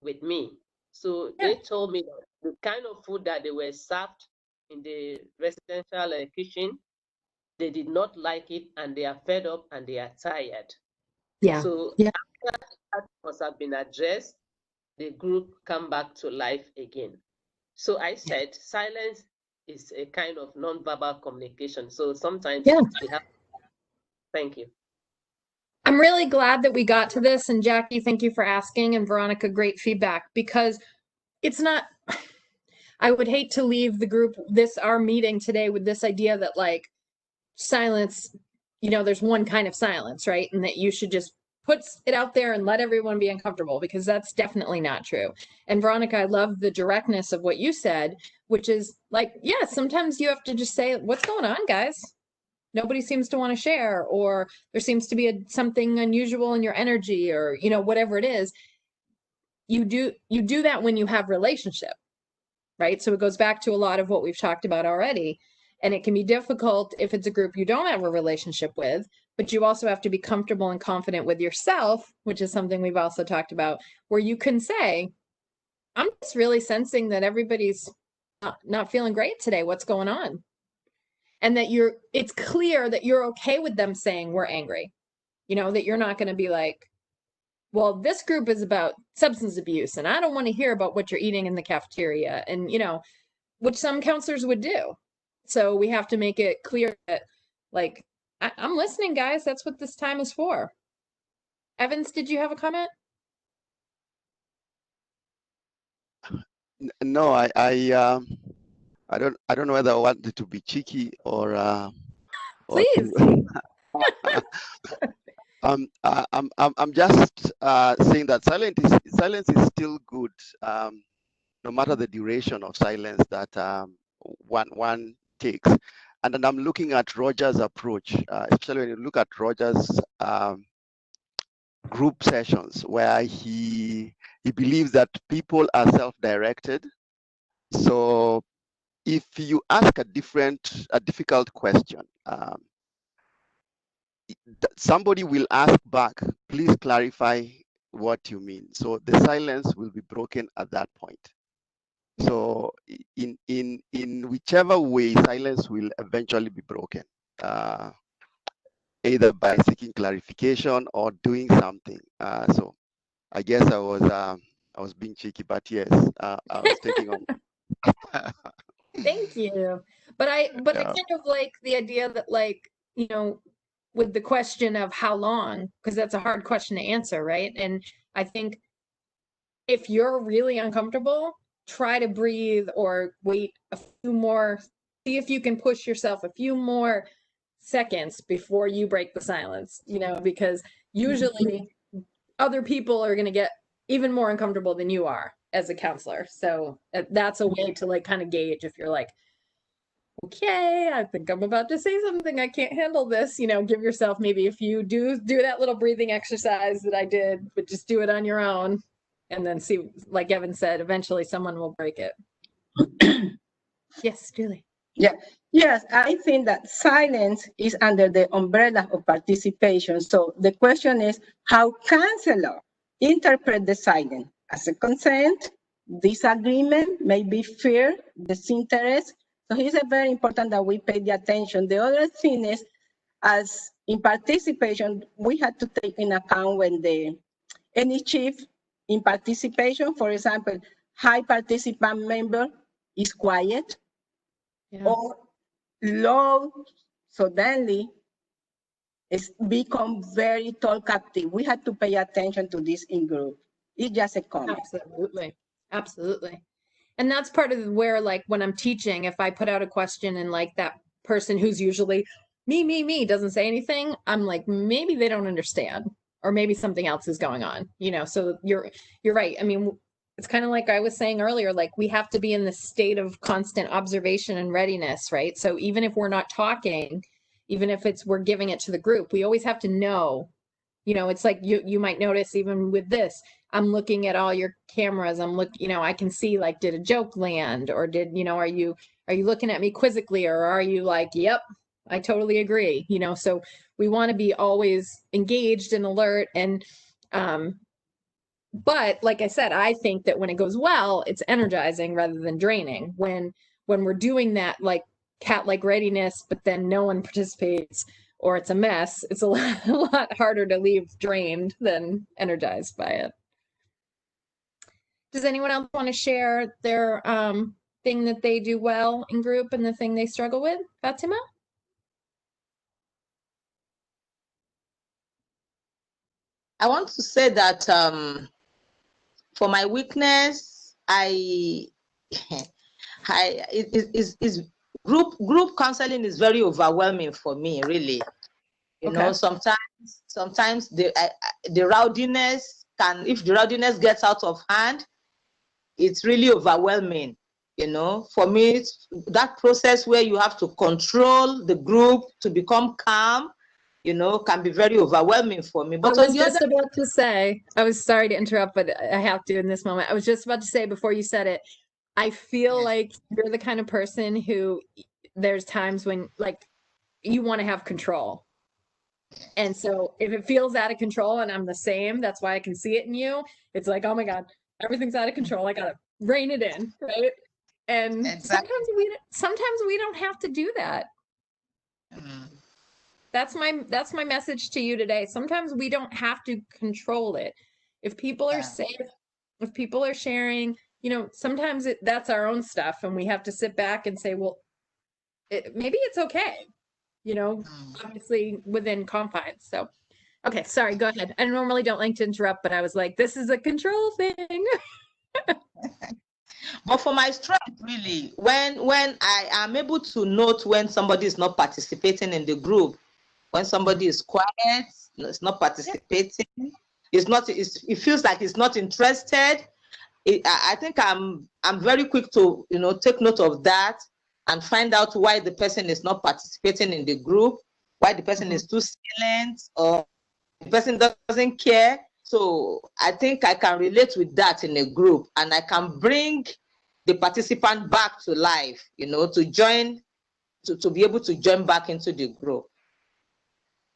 with me? So they told me that the kind of food that they were served in the residential kitchen, they did not like it, and they are fed up and they are tired. Yeah. So yeah. after that must have been addressed, the group come back to life again. So I said silence is a kind of non-verbal communication. So sometimes we have. Thank you. I'm really glad that we got to this, and Jackie, thank you for asking, and Veronica, great feedback, because it's not, I would hate to leave the group, our meeting today with this idea that like silence, you know, there's one kind of silence, right? And that you should just put it out there and let everyone be uncomfortable, because that's definitely not true. And Veronica, I love the directness of what you said, which is like, yeah, sometimes you have to just say, what's going on, guys? Nobody seems to want to share, or there seems to be something unusual in your energy, or, you know, whatever it is. You do that when you have relationship, right? So it goes back to a lot of what we've talked about already. And it can be difficult if it's a group you don't have a relationship with, but you also have to be comfortable and confident with yourself, which is something we've also talked about, where you can say, I'm just really sensing that everybody's not feeling great today. What's going on? And that it's clear that you're okay with them saying we're angry, you know, that you're not going to be like, well, this group is about substance abuse and I don't want to hear about what you're eating in the cafeteria, and, you know, which some counselors would do. So we have to make it clear that, like, I'm listening, guys. That's what this time is for. Evans, did you have a comment? No, I don't know whether I wanted to be cheeky or Please. I'm just saying that silence is still good, no matter the duration of silence that one takes. And then I'm looking at Roger's approach, especially when you look at Roger's group sessions, where he believes that people are self-directed. So if you ask a difficult question, somebody will ask back, please clarify what you mean. So the silence will be broken at that point. So in whichever way, silence will eventually be broken, either by seeking clarification or doing something. So I guess I was being cheeky, but yes, I was taking on. Thank you. But I kind of like the idea that, like, you know, with the question of how long, because that's a hard question to answer, right? And I think if you're really uncomfortable, try to breathe or wait a few more, see if you can push yourself a few more seconds before you break the silence, you know, because usually other people are going to get even more uncomfortable than you are as a counselor. So that's a way to like kind of gauge if you're like, okay, I think I'm about to say something, I can't handle this, you know, give yourself maybe, if you do that little breathing exercise that I did, but just do it on your own and then see, like Evan said, eventually someone will break it. Yes, Julie. Yeah. Yes, I think that silence is under the umbrella of participation. So the question is, how counselor interpret the silence as a consent, disagreement, maybe fear, disinterest. So it's very important that we pay the attention. The other thing is, as in participation, we had to take in account when any shift in participation, for example, high participant member is quiet, or low suddenly it's become very talkative. We had to pay attention to this in group. It's just a comment. Absolutely. Absolutely. And that's part of where, like, when I'm teaching, if I put out a question and like that person who's usually me doesn't say anything, I'm like, maybe they don't understand, or maybe something else is going on, you know? So you're right. I mean, it's kind of like I was saying earlier, like we have to be in this state of constant observation and readiness, right? So even if we're not talking, even if we're giving it to the group, we always have to know, you know, it's like you might notice even with this, I'm looking at all your cameras. you know, I can see like, did a joke land, or did, you know, are you looking at me quizzically, or are you like, yep, I totally agree, you know? So we want to be always engaged and alert. And, but like I said, I think that when it goes well, it's energizing rather than draining. When we're doing that, like cat-like readiness, but then no one participates, or it's a mess, it's a lot harder to leave drained than energized by it. Does anyone else want to share their thing that they do well in group and the thing they struggle with? Fatima? I want to say that for my weakness, group counseling is very overwhelming for me, really. You know, sometimes the rowdiness if the rowdiness gets out of hand, it's really overwhelming. You know, for me, it's that process where you have to control the group to become calm, you know, can be very overwhelming for me. But I was just about to say, I was sorry to interrupt, but I have to in this moment. I was just about to say, before you said it, I feel like you're the kind of person who, there's times when like you want to have control. And so if it feels out of control, and I'm the same, that's why I can see it in you. It's like, oh my God, everything's out of control. I gotta rein it in, right? And sometimes we don't have to do that. That's my message to you today. Sometimes we don't have to control it. If people are safe, if people are sharing, you know, sometimes that's our own stuff, and we have to sit back and say, well, maybe it's okay, you know, obviously within confines. So, okay, sorry, go ahead. I normally don't like to interrupt, but I was like, this is a control thing. But for my strength, really, when I am able to note when somebody is not participating in the group, when somebody is quiet, it's not participating, it feels like it's not interested. I think I'm very quick to, you know, take note of that and find out why the person is not participating in the group, why the person is too silent, or the person doesn't care. So I think I can relate with that in a group, and I can bring the participant back to life, you know, to be able to join back into the group.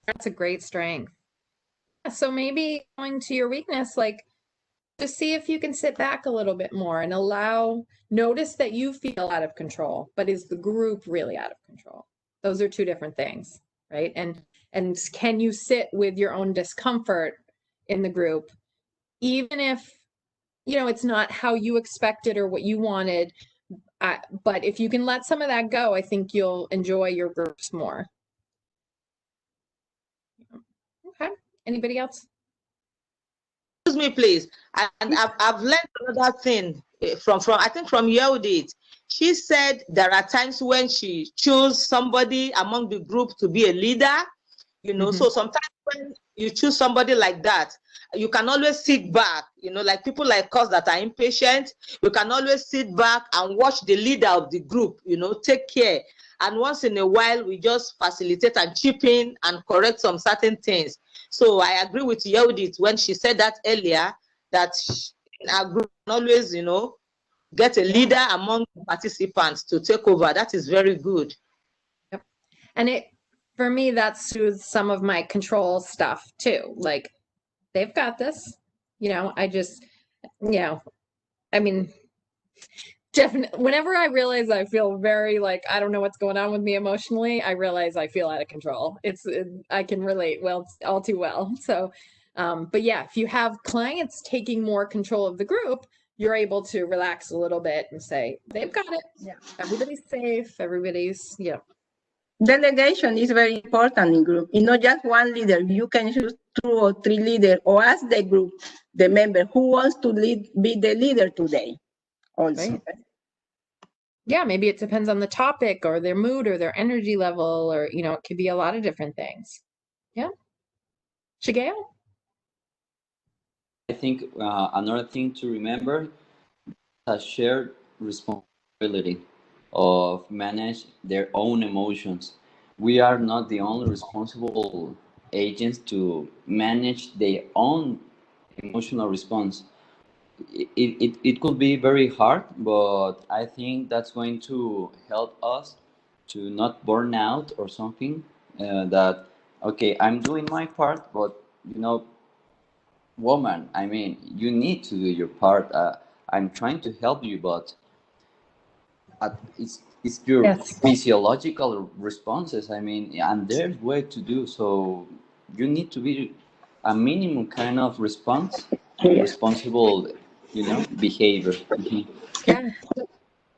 That's a great strength. So maybe going to your weakness, like, just see if you can sit back a little bit more and notice that you feel out of control, but is the group really out of control? Those are two different things, right? And can you sit with your own discomfort in the group, even if, you know, it's not how you expected or what you wanted, but if you can let some of that go, I think you'll enjoy your groups more. Anybody else? Excuse me, please. And I've learned another thing from I think from Yehudit. She said there are times when she chooses somebody among the group to be a leader. You know, so sometimes when you choose somebody like that, you can always sit back, you know, like people like us that are impatient, you can always sit back and watch the leader of the group, you know, take care. And once in a while, we just facilitate and chip in and correct some certain things. So I agree with Yehudit when she said that earlier, that in our group can always, you know, get a leader among the participants to take over. That is very good. Yep. And for me, that soothes some of my control stuff too. Like, they've got this, you know, I just, you know, I mean, definitely, whenever I realize I feel very like, I don't know what's going on with me emotionally, I realize I feel out of control. I can relate all too well. So, but yeah, if you have clients taking more control of the group, you're able to relax a little bit and say, they've got it. Yeah. Everybody's safe. Everybody's, yeah. Delegation is very important in group. It's not just one leader. You can choose 2 or 3 leaders or ask the group, the member, who wants to be the leader today also. Right. Yeah, maybe it depends on the topic or their mood or their energy level, or, you know, it could be a lot of different things. Yeah. Shigeo? I think another thing to remember is a shared responsibility of manage their own emotions. We are not the only responsible agents to manage their own emotional response. It could be very hard, but I think that's going to help us to not burn out or something. That, okay, I'm doing my part, but you know, woman, I mean, you need to do your part. I'm trying to help you, but it's your Yes. physiological responses. I mean, and there's way to do so. You need to be a minimum kind of response, responsible, you know, behavior. Yeah.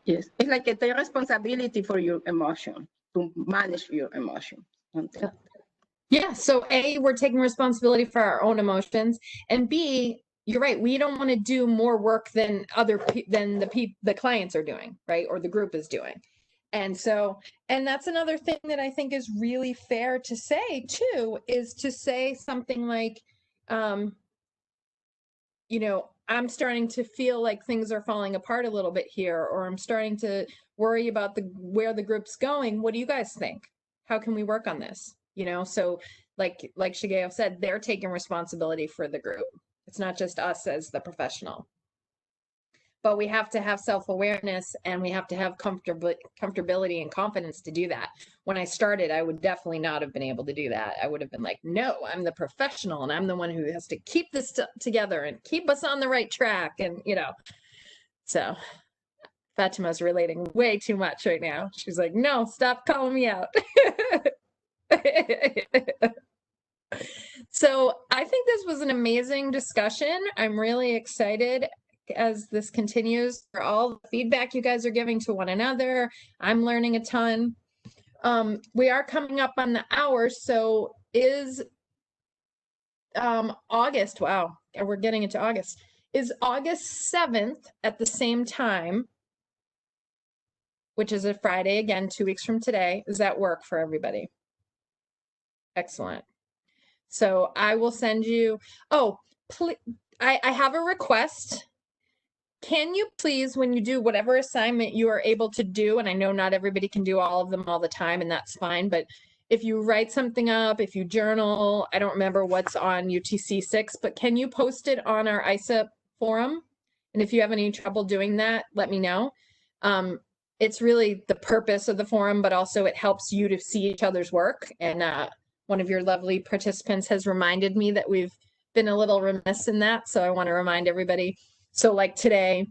Yes, it's like a take responsibility for your emotion, to manage your emotion. Yeah. So A, we're taking responsibility for our own emotions, and B, you're right. We don't want to do more work than the clients are doing, right? Or the group is doing. And so, and that's another thing that I think is really fair to say too, is to say something like, you know, I'm starting to feel like things are falling apart a little bit here, or I'm starting to worry about where the group's going. What do you guys think? How can we work on this? You know, so like Shigeo said, they're taking responsibility for the group. It's not just us as the professional. But we have to have self-awareness, and we have to have comfortability and confidence to do that. When I started, I would definitely not have been able to do that. I would have been like, no, I'm the professional, and I'm the one who has to keep this together and keep us on the right track. And, you know, so Fatima's relating way too much right now. She's like, no, stop calling me out. So I think this was an amazing discussion. I'm really excited as this continues for all the feedback you guys are giving to one another. I'm learning a ton. We are coming up on the hour, so is August, wow, we're getting into August. Is August 7th at the same time, which is a Friday, again, 2 weeks from today. Does that work for everybody? Excellent. So I will send you, oh, please, I have a request. Can you please, when you do whatever assignment you are able to do, and I know not everybody can do all of them all the time, and that's fine, but if you write something up, if you journal, I don't remember what's on UTC 6, but can you post it on our ISA forum? And if you have any trouble doing that, let me know. It's really the purpose of the forum, but also it helps you to see each other's work. And one of your lovely participants has reminded me that we've been a little remiss in that. So I want to remind everybody. So like today,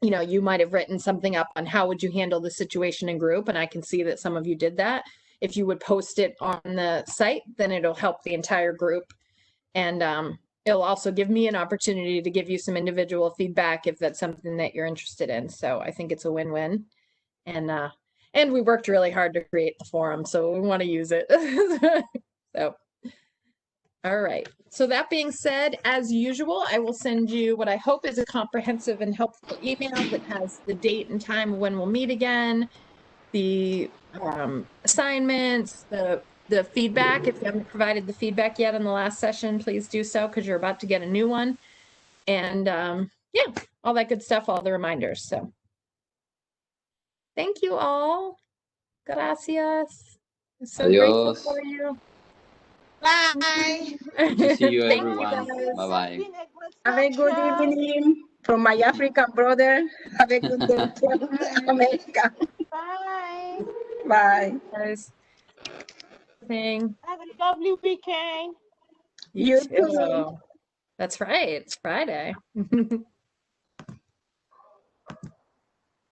you know, you might have written something up on how would you handle the situation in group, and I can see that some of you did that. If you would post it on the site, then it'll help the entire group. And it'll also give me an opportunity to give you some individual feedback if that's something that you're interested in. So I think it's a win-win. And we worked really hard to create the forum, so we want to use it. So All right. So that being said, as usual, I will send you what I hope is a comprehensive and helpful email that has the date and time of when we'll meet again, the assignments, the feedback. If you haven't provided the feedback yet in the last session, please do so because you're about to get a new one. And yeah, all that good stuff, all the reminders. So thank you all. Gracias. I'm so grateful Adios. for you. Bye. Good to see you, Thank you, everyone. guys. Bye-bye. Have a good evening from my African brother. Have a good day to America. Bye. Bye. Guys. Thing. Have a lovely weekend. You too. too. That's right. It's Friday.